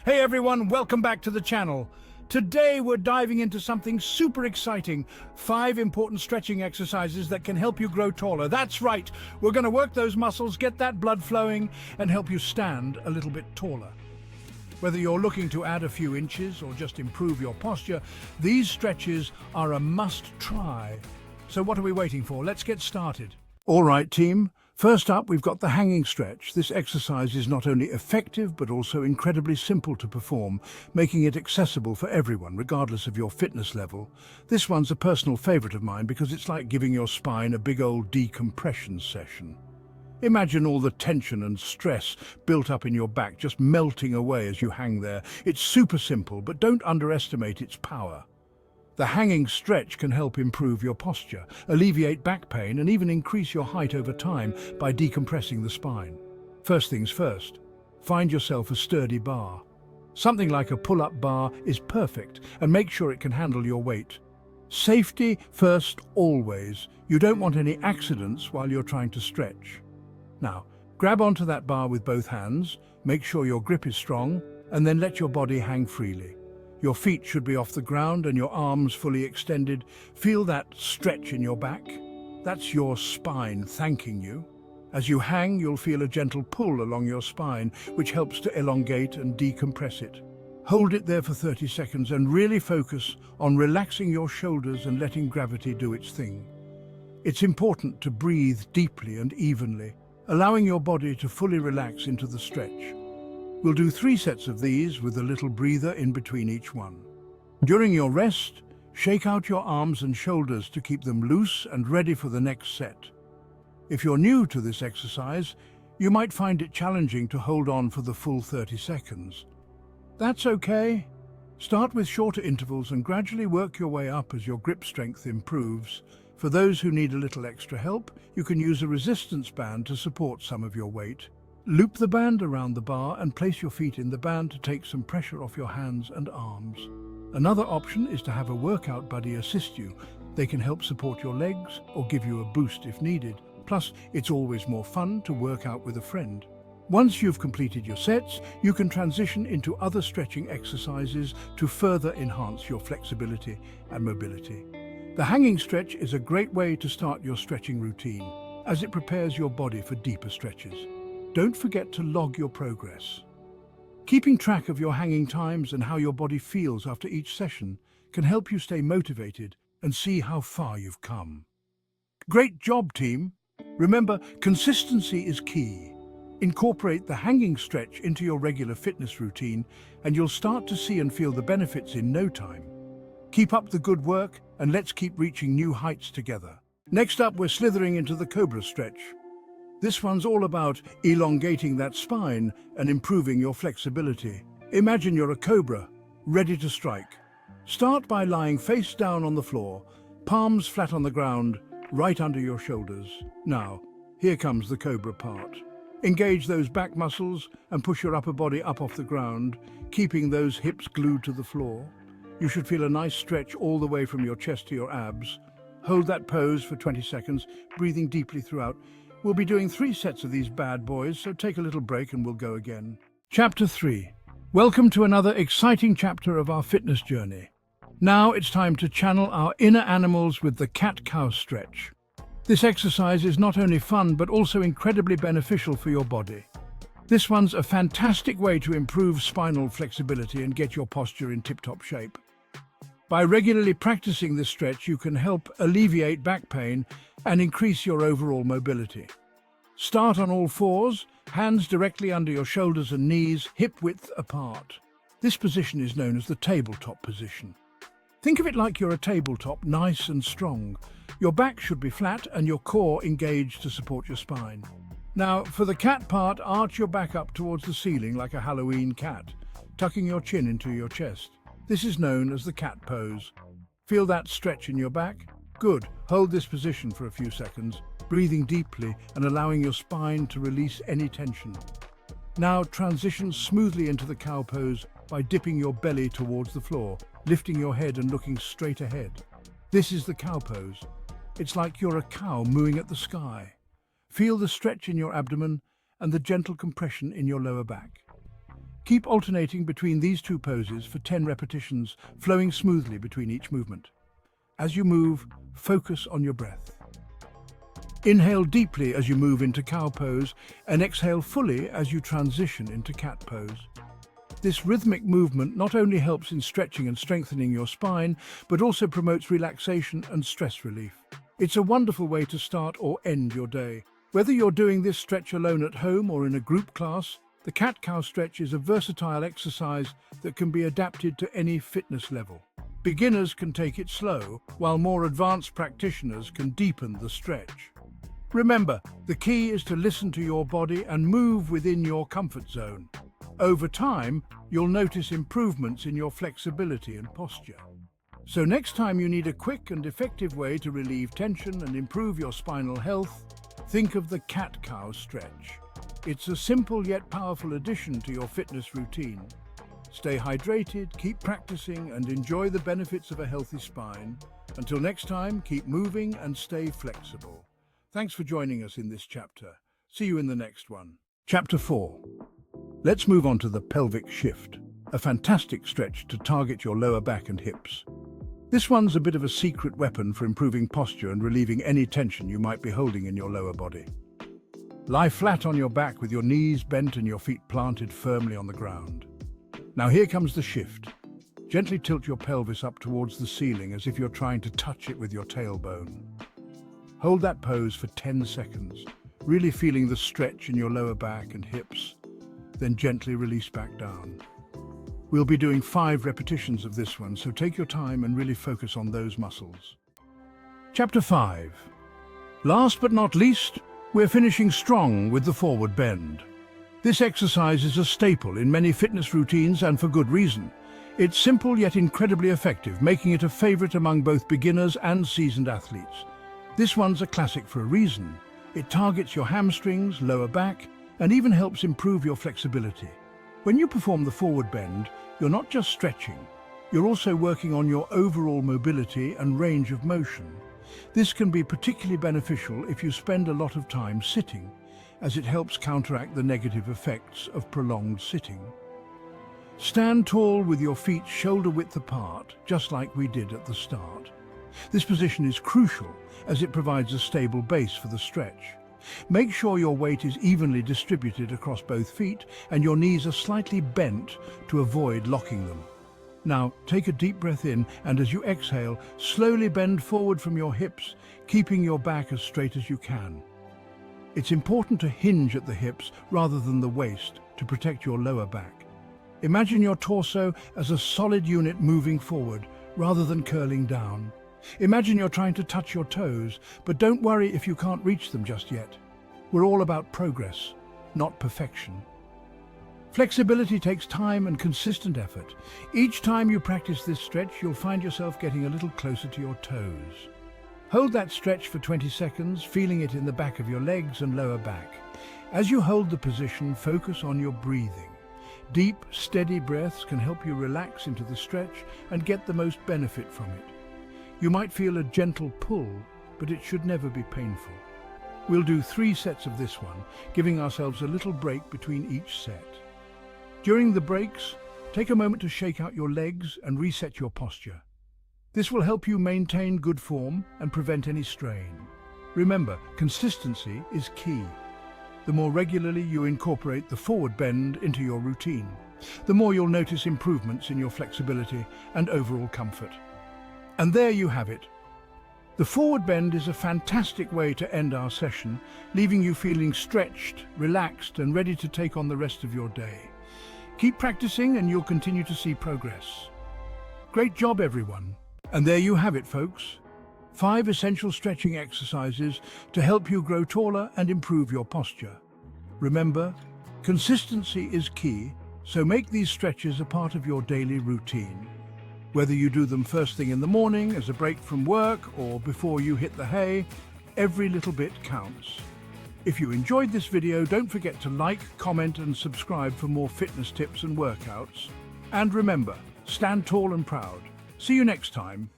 Hey everyone, welcome back to the channel. Today we're diving into something super exciting. 5 important stretching exercises that can help you grow taller. That's right, we're going to work those muscles, get that blood flowing, and help you stand a little bit taller. Whether you're looking to add a few inches or just improve your posture, these stretches are a must-try. So what are we waiting for? Let's get started. All right, team. First up, we've got the hanging stretch. This exercise is not only effective, but also incredibly simple to perform, making it accessible for everyone, regardless of your fitness level. This one's a personal favorite of mine because it's like giving your spine a big old decompression session. Imagine all the tension and stress built up in your back just melting away as you hang there. It's super simple, but don't underestimate its power. The hanging stretch can help improve your posture, alleviate back pain, and even increase your height over time by decompressing the spine. First things first, find yourself a sturdy bar. Something like a pull-up bar is perfect, and make sure it can handle your weight. Safety first always. You don't want any accidents while you're trying to stretch. Now, grab onto that bar with both hands, make sure your grip is strong, and then let your body hang freely. Your feet should be off the ground and your arms fully extended. Feel that stretch in your back? That's your spine thanking you. As you hang, you'll feel a gentle pull along your spine, which helps to elongate and decompress it. Hold it there for 30 seconds and really focus on relaxing your shoulders and letting gravity do its thing. It's important to breathe deeply and evenly, allowing your body to fully relax into the stretch. We'll do 3 sets of these with a little breather in between each one. During your rest, shake out your arms and shoulders to keep them loose and ready for the next set. If you're new to this exercise, you might find it challenging to hold on for the full 30 seconds. That's okay. Start with shorter intervals and gradually work your way up as your grip strength improves. For those who need a little extra help, you can use a resistance band to support some of your weight. Loop the band around the bar and place your feet in the band to take some pressure off your hands and arms. Another option is to have a workout buddy assist you. They can help support your legs or give you a boost if needed. Plus, it's always more fun to work out with a friend. Once you've completed your sets, you can transition into other stretching exercises to further enhance your flexibility and mobility. The hanging stretch is a great way to start your stretching routine, as it prepares your body for deeper stretches. Don't forget to log your progress. Keeping track of your hanging times and how your body feels after each session can help you stay motivated and see how far you've come. Great job, team! Remember, consistency is key. Incorporate the hanging stretch into your regular fitness routine and you'll start to see and feel the benefits in no time. Keep up the good work and let's keep reaching new heights together. Next up, we're slithering into the cobra stretch. This one's all about elongating that spine and improving your flexibility. Imagine you're a cobra, ready to strike. Start by lying face down on the floor, palms flat on the ground, right under your shoulders. Now, here comes the cobra part. Engage those back muscles and push your upper body up off the ground, keeping those hips glued to the floor. You should feel a nice stretch all the way from your chest to your abs. Hold that pose for 20 seconds, breathing deeply throughout. We'll be doing 3 sets of these bad boys, so take a little break and we'll go again. Chapter 3. Welcome to another exciting chapter of our fitness journey. Now it's time to channel our inner animals with the cat-cow stretch. This exercise is not only fun, but also incredibly beneficial for your body. This one's a fantastic way to improve spinal flexibility and get your posture in tip-top shape. By regularly practicing this stretch, you can help alleviate back pain and increase your overall mobility. Start on all fours, hands directly under your shoulders and knees, hip-width apart. This position is known as the tabletop position. Think of it like you're a tabletop, nice and strong. Your back should be flat and your core engaged to support your spine. Now, for the cat part, arch your back up towards the ceiling like a Halloween cat, tucking your chin into your chest. This is known as the cat pose. Feel that stretch in your back? Good. Hold this position for a few seconds, breathing deeply and allowing your spine to release any tension. Now transition smoothly into the cow pose by dipping your belly towards the floor, lifting your head and looking straight ahead. This is the cow pose. It's like you're a cow mooing at the sky. Feel the stretch in your abdomen and the gentle compression in your lower back. Keep alternating between these two poses for 10 repetitions, flowing smoothly between each movement. As you move, focus on your breath. Inhale deeply as you move into cow pose and exhale fully as you transition into cat pose. This rhythmic movement not only helps in stretching and strengthening your spine, but also promotes relaxation and stress relief. It's a wonderful way to start or end your day. Whether you're doing this stretch alone at home or in a group class, the cat-cow stretch is a versatile exercise that can be adapted to any fitness level. Beginners can take it slow, while more advanced practitioners can deepen the stretch. Remember, the key is to listen to your body and move within your comfort zone. Over time, you'll notice improvements in your flexibility and posture. So next time you need a quick and effective way to relieve tension and improve your spinal health, think of the cat-cow stretch. It's a simple yet powerful addition to your fitness routine. Stay hydrated, keep practicing, and enjoy the benefits of a healthy spine. Until next time, keep moving and stay flexible. Thanks for joining us in this chapter. See you in the next one. Chapter 4. Let's move on to the pelvic shift, a fantastic stretch to target your lower back and hips. This one's a bit of a secret weapon for improving posture and relieving any tension you might be holding in your lower body. Lie flat on your back with your knees bent and your feet planted firmly on the ground. Now here comes the shift. Gently tilt your pelvis up towards the ceiling as if you're trying to touch it with your tailbone. Hold that pose for 10 seconds, really feeling the stretch in your lower back and hips, then gently release back down. We'll be doing 5 repetitions of this one, so take your time and really focus on those muscles. Chapter 5. Last but not least, we're finishing strong with the forward bend. This exercise is a staple in many fitness routines and for good reason. It's simple yet incredibly effective, making it a favorite among both beginners and seasoned athletes. This one's a classic for a reason. It targets your hamstrings, lower back, and even helps improve your flexibility. When you perform the forward bend, you're not just stretching, you're also working on your overall mobility and range of motion. This can be particularly beneficial if you spend a lot of time sitting, as it helps counteract the negative effects of prolonged sitting. Stand tall with your feet shoulder-width apart, just like we did at the start. This position is crucial as it provides a stable base for the stretch. Make sure your weight is evenly distributed across both feet and your knees are slightly bent to avoid locking them. Now, take a deep breath in, and as you exhale, slowly bend forward from your hips, keeping your back as straight as you can. It's important to hinge at the hips rather than the waist to protect your lower back. Imagine your torso as a solid unit moving forward rather than curling down. Imagine you're trying to touch your toes, but don't worry if you can't reach them just yet. We're all about progress, not perfection. Flexibility takes time and consistent effort. Each time you practice this stretch, you'll find yourself getting a little closer to your toes. Hold that stretch for 20 seconds, feeling it in the back of your legs and lower back. As you hold the position, focus on your breathing. Deep, steady breaths can help you relax into the stretch and get the most benefit from it. You might feel a gentle pull, but it should never be painful. We'll do 3 sets of this one, giving ourselves a little break between each set. During the breaks, take a moment to shake out your legs and reset your posture. This will help you maintain good form and prevent any strain. Remember, consistency is key. The more regularly you incorporate the forward bend into your routine, the more you'll notice improvements in your flexibility and overall comfort. And there you have it. The forward bend is a fantastic way to end our session, leaving you feeling stretched, relaxed, and ready to take on the rest of your day. Keep practicing and you'll continue to see progress. Great job, everyone. And there you have it, folks. 5 essential stretching exercises to help you grow taller and improve your posture. Remember, consistency is key, so make these stretches a part of your daily routine. Whether you do them first thing in the morning, as a break from work, or before you hit the hay, every little bit counts. If you enjoyed this video, don't forget to like, comment, and subscribe for more fitness tips and workouts. And remember, stand tall and proud. See you next time.